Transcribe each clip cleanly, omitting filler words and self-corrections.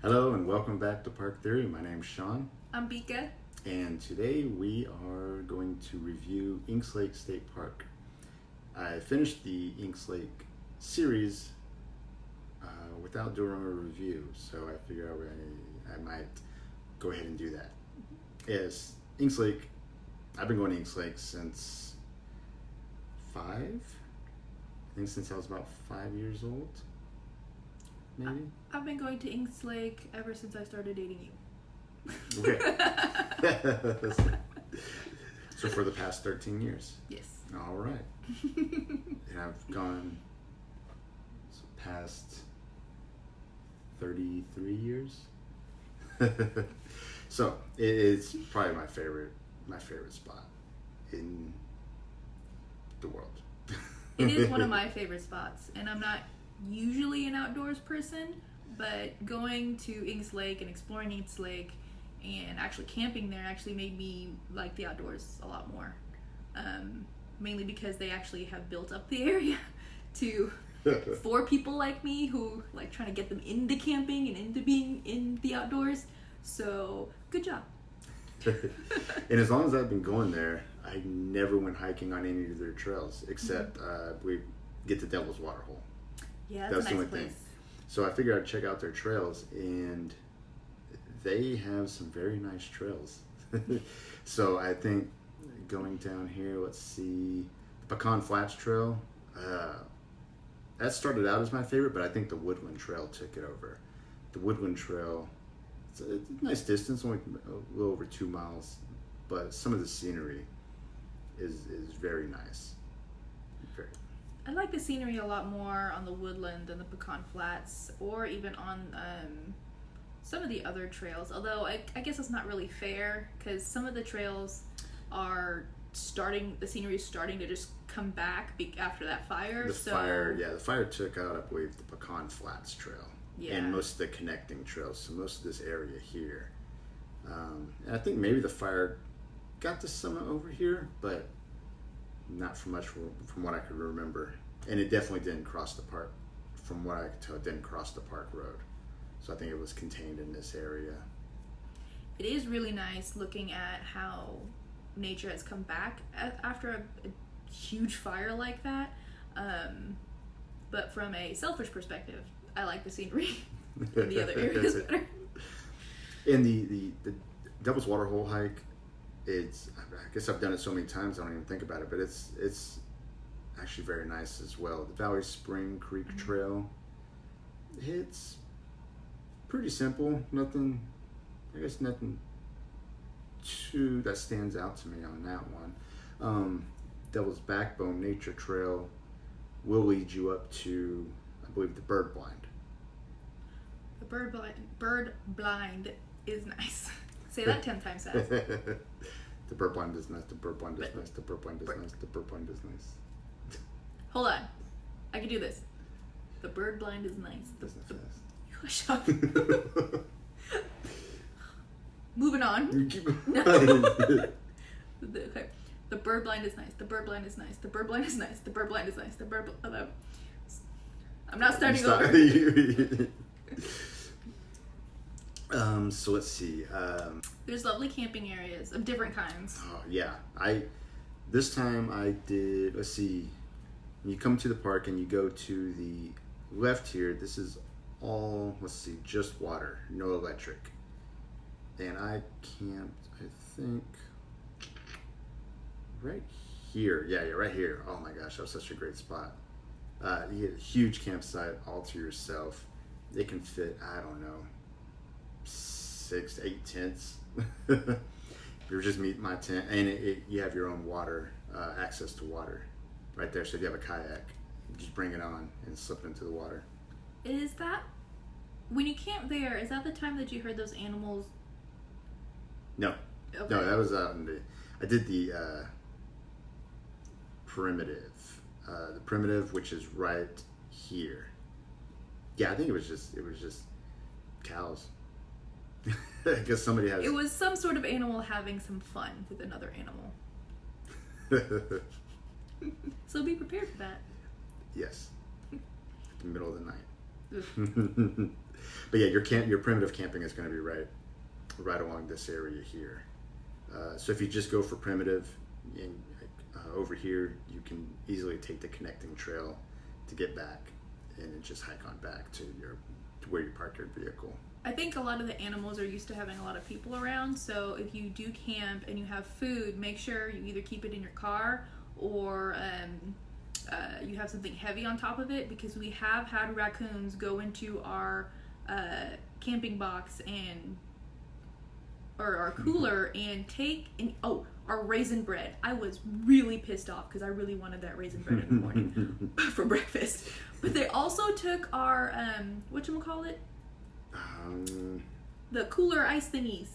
Hello and welcome back to Park Theory. My name's Sean, I'm Bika. and today we are going to review Inks Lake State Park. I finished the Inks Lake series without doing a review, so I figured I might go ahead and do that. Yes, Inks Lake, I've been going to Inks Lake since since I was about 5 years old, maybe. I've been going to Inks Lake ever since I started dating you. Okay. So for the past 13 years. Yes. All right. And I've gone past 33 years. So it's probably my favorite spot in the world. It is one of my favorite spots, and I'm not usually an outdoors person, but going to Inks Lake and exploring Inks Lake and actually camping there actually made me like the outdoors a lot more. Mainly because they actually have built up the area for people like me who like trying to get them into camping and into being in the outdoors. So good job. And as long as I've been going there, I never went hiking on any of their trails except we get to Devil's Waterhole. Yeah, That's that's a the nice only place. thing. So I figured I'd check out their trails, and they have some very nice trails. So I think going down here, let's see, the Pecan Flats Trail, that started out as my favorite, but I think the Woodland Trail took it over. The Woodland Trail, it's a nice distance, only a little over 2 miles, but some of the scenery is very nice. Very. I like the scenery a lot more on the Woodland than the Pecan Flats, or even on some of the other trails. Although I guess it's not really fair, because some of the trails are the scenery is starting to just come back after that fire. The fire took out, I believe, the Pecan Flats Trail. Yeah. And most of the connecting trails, so most of this area here. And I think maybe the fire got to some over here, but not for much from what I could remember. And it definitely didn't cross the park. From what I could tell, it didn't cross the park road. So I think it was contained in this area. It is really nice looking at how nature has come back after a huge fire like that. But from a selfish perspective, I like the scenery in the other areas better. And the Devil's Waterhole hike, I guess I've done it so many times I don't even think about it, but it's actually very nice as well. The Valley Spring Creek Trail, it's pretty simple. Nothing too that stands out to me on that one. Devil's Backbone Nature Trail will lead you up to, I believe, the Bird Blind. The bird blind is nice. Say that 10 times fast. The Bird Blind is nice. The Bird Blind is nice. The Bird Blind is nice. The Bird Blind is nice. Hold on. I can do this. The bird blind is nice. Shut up. Moving on. You keep Okay. The bird blind is nice. The bird blind is nice. The bird blind is nice. The bird blind is nice. I'm not starting over. So let's see. There's lovely camping areas of different kinds. Oh yeah, this time I did. Let's see. When you come to the park and you go to the left here, this is all. Let's see, just water, no electric. And I camped, I think, right here. Yeah, right here. Oh my gosh, that was such a great spot. You get a huge campsite all to yourself. It can fit, I don't know, 6 to 8 tents. You're just meeting my tent, and you have your own water, access to water right there. So if you have a kayak, you just bring it on and slip it into the water. Is that, when you camp there, is that the time that you heard those animals? No. Okay. No, that was out in I did the primitive. The primitive, which is right here. Yeah, I think it was just cows. I guess somebody has. It was some sort of animal having some fun with another animal. So be prepared for that. Yes. The middle of the night. But yeah, your primitive camping is going to be right along this area here. So if you just go for primitive, over here you can easily take the connecting trail to get back, and then just hike on back to where you park your vehicle. I think a lot of the animals are used to having a lot of people around, so if you do camp and you have food, make sure you either keep it in your car or you have something heavy on top of it, because we have had raccoons go into our camping box or our cooler and take our raisin bread. I was really pissed off because I really wanted that raisin bread in the morning for breakfast. But they also took our whatchamacallit? The cooler ice thingies.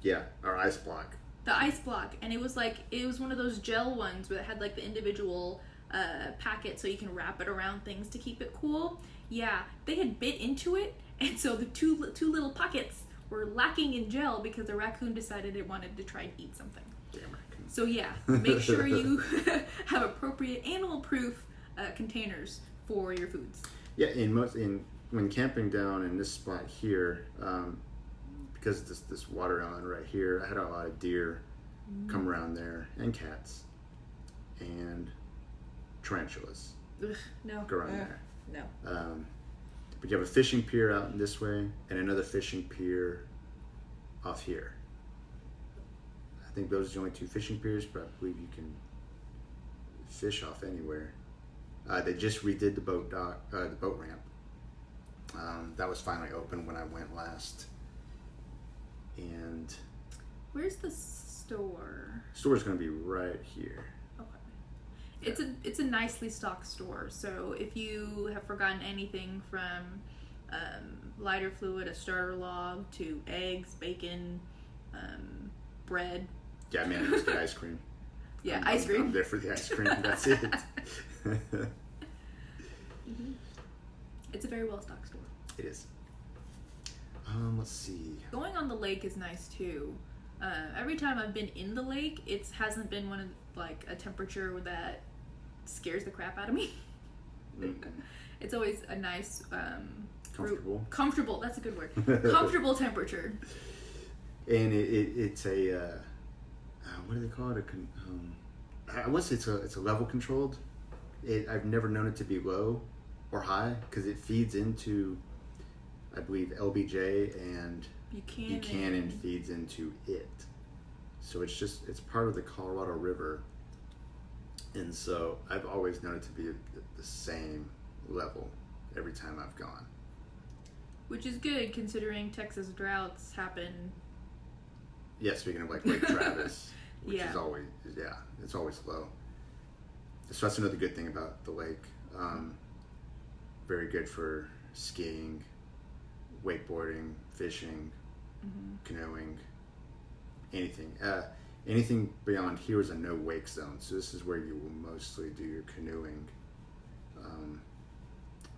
Yeah, our ice block. The ice block, and it was one of those gel ones where it had like the individual packet so you can wrap it around things to keep it cool. Yeah, they had bit into it, and so the two little pockets were lacking in gel because the raccoon decided it wanted to try and eat something. Damn raccoon. So yeah, make sure you have appropriate animal-proof containers for your foods. Yeah, when camping down in this spot here, because this water island right here, I had a lot of deer come around there, and cats, and tarantulas. Ugh, no. Go around there. No. But you have a fishing pier out in this way, and another fishing pier off here. I think those are the only two fishing piers, but I believe you can fish off anywhere. They just redid the boat ramp. That was finally open when I went last. And where's the store? Store's going to be right here. Okay. It's a nicely stocked store, so if you have forgotten anything from lighter fluid, a starter log, to eggs, bacon, bread. Yeah, man, just get ice cream. Yeah, ice cream. I'm there for the ice cream. That's it. Mm-hmm. It's a very well stocked store. It is. Let's see. Going on the lake is nice too. Every time I've been in the lake, it hasn't been a temperature that scares the crap out of me. Mm-hmm. It's always a nice, comfortable. That's a good word. Comfortable temperature. And it's a what do they call it? I want to say it's a level controlled. I've never known it to be low or high because it feeds into, I believe, LBJ and Buchanan feeds into it. So it's part of the Colorado River. And so I've always known it to be the same level every time I've gone. Which is good considering Texas droughts happen. Yeah, speaking of Lake Travis, which yeah. is always, it's always low. So that's another good thing about the lake. Very good for skiing, wakeboarding, fishing, canoeing, anything. Anything beyond here is a no wake zone. So this is where you will mostly do your canoeing.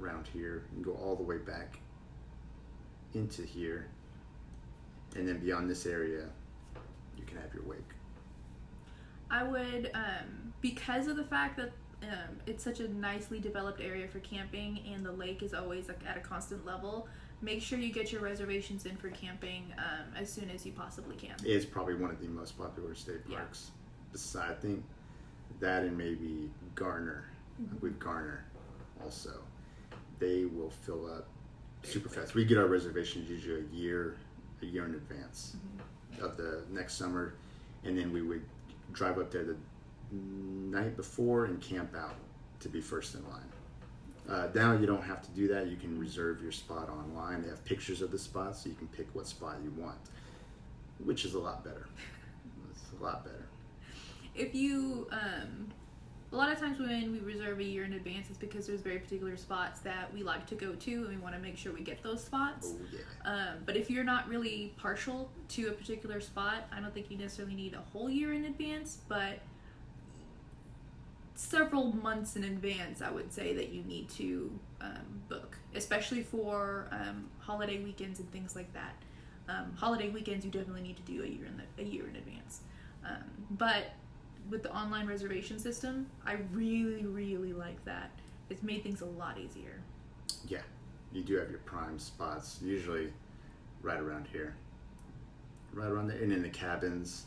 Around here, you can go all the way back into here, and then beyond this area, you can have your wake. I would, because of the fact that it's such a nicely developed area for camping and the lake is always at a constant level, make sure you get your reservations in for camping as soon as you possibly can. It's probably one of the most popular state parks. Besides, I think that and maybe Garner. With Garner also. They will fill up super fast. We get our reservations usually a year in advance of the next summer, and then we would drive up there the night before and camp out to be first in line. Now you don't have to do that. You can reserve your spot online. They have pictures of the spot, so you can pick what spot you want, which is a lot better. It's a lot better. If you, a lot of times when we reserve a year in advance, it's because there's very particular spots that we like to go to, and we want to make sure we get those spots. Oh, yeah. But if you're not really partial to a particular spot, I don't think you necessarily need a whole year in advance, but several months in advance, I would say that you need to book, especially for holiday weekends and things like that. Holiday weekends, you definitely need to do a year in advance. But with the online reservation system, I really, really like that. It's made things a lot easier. Yeah. you do have your prime spots, usually right around here. Right around there. And in the cabins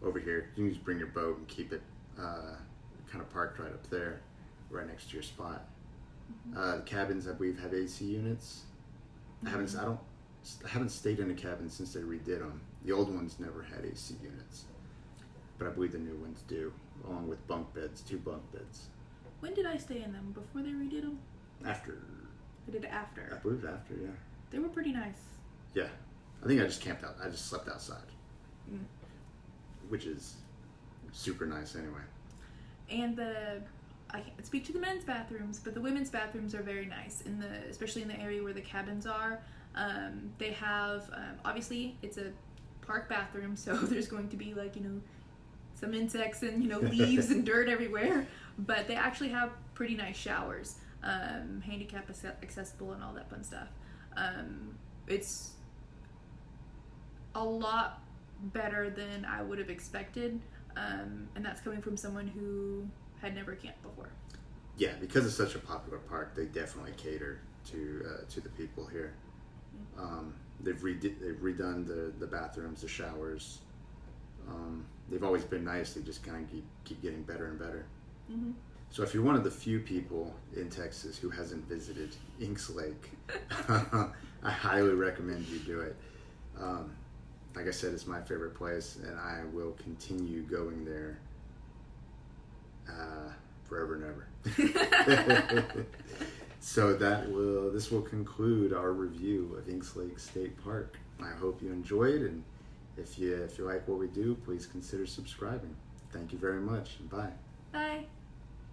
over here, you can just bring your boat and keep it kind of parked right up there, right next to your spot. The cabins, I believe, have AC units. I haven't stayed in a cabin since they redid them. The old ones never had AC units, but I believe the new ones do, along with bunk beds, 2 bunk beds. When did I stay in them? Before they redid them? After. I did it after. I believe after, yeah. They were pretty nice. Yeah. I think I just camped out. I just slept outside, which is super nice anyway. And I can't speak to the men's bathrooms, but the women's bathrooms are very nice. Especially in the area where the cabins are. They have obviously it's a park bathroom, so there's going to be some insects and leaves and dirt everywhere. But they actually have pretty nice showers, handicap accessible and all that fun stuff. It's a lot better than I would have expected, and that's coming from someone who had never camped before. Yeah, because it's such a popular park, they definitely cater to the people here. They've redone the bathrooms, the showers. They've always been nice. They just kind of keep getting better and better. Mm-hmm. So if you're one of the few people in Texas who hasn't visited Inks Lake, I highly recommend you do it. Like I said, it's my favorite place, and I will continue going there forever and ever. So this will conclude our review of Inks Lake State Park. I hope you enjoyed, and if you like what we do, please consider subscribing. Thank you very much, and bye. Bye.